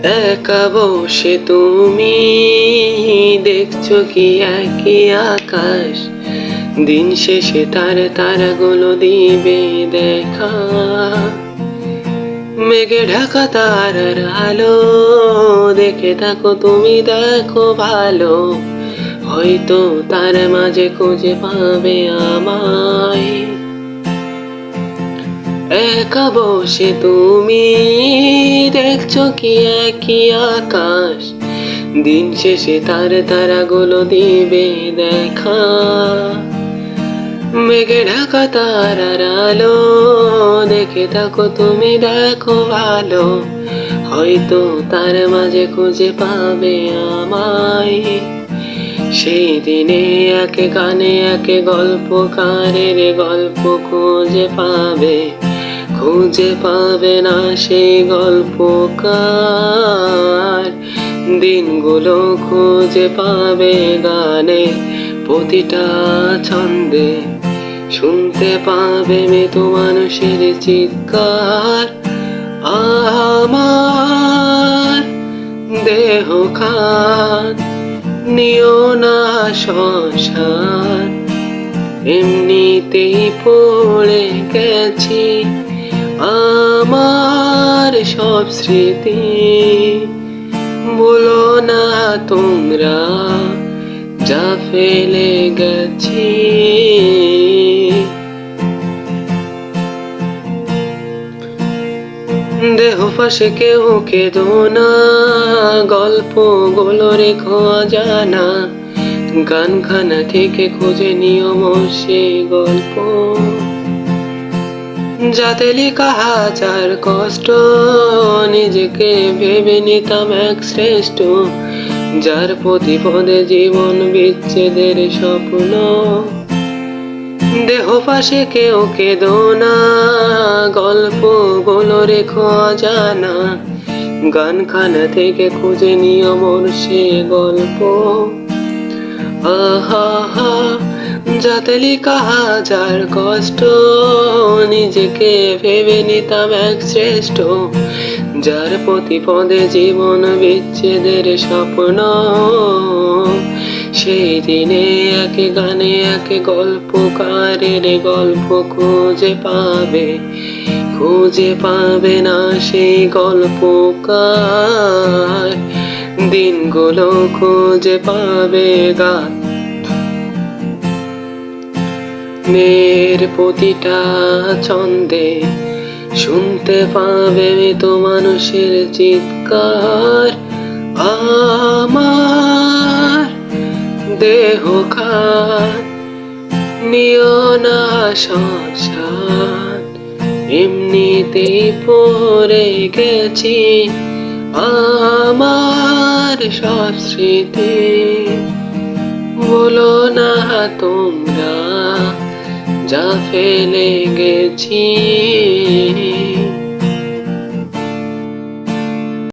একা বসে তুমি দেখছো কি একই আকাশ, দিন শেষে তারাগুলো দিবে দেখা। মেঘে ঢাকা তারার আলো দেখে থাকো তুমি, দেখো ভালো, হয়তো তার মাঝে খুঁজে পাবে আমায়। একা বসে তুমি দেখছো কি একই আকাশ, দিন শেষে তারাগুলো দিবে দেখা। মেঘে ঢাকা তারার আলো দেখে থাকো তুমি, দেখো ভালো, হয়তো তার মাঝে খুঁজে পাবে আমায়। সেই দিনে একে গানে একে গল্পকারের গল্প খুঁজে পাবে না সেই গল্পকার। দিনগুলো খুঁজে পাবে গানে প্রতিটা ছন্দে, শুনতে পাবে মৃদু মানুষের চিৎকার। আমার দেহ খান নিও না শ্মশান, এমনিতেই পড়ে গেছি আমার সব স্মৃতি। বলো না তোমরা যা ফেলে গেছি। দেহ পাশে কেউ কেঁদো না, গল্পগুলো রেখো অজানা, গানখানা থেকে খুঁজে নিও সে গল্প। যাতে লেখা হাজার কষ্ট, নিজেকে ভেবে নিতাম এক শ্রেষ্ঠ, যার প্রতিপদে জীবন বিচ্ছেদের স্বপ্ন। দেহ পাশে কেউ কেঁদো না, গল্পগুলো রেখো অজানা, গানখানা থেকে খুঁজে নিও সে গল্প। আহা, যাতে লেখা হাজার কষ্ট, নিজেকে ভেবে নিতাম এক শ্রেষ্ঠ, যার প্রতিপদে জীবন বিচ্ছেদের স্বপ্ন। সেই দিনে একে গানে একে গল্পকারের গল্প খুঁজে পাবে না সেই গল্পকার। দিনগুলো খুঁজে পাবে গানের প্রতিটা ছন্দে, শুনতে পাবে মৃদু মানুষের চিৎকার। আমার দেহ খান নিও না শ্মশান, এমনিতেই পড়ে গেছি আমার সব স্মৃতি। বলো না তোমরা যা ফেলে গেছি।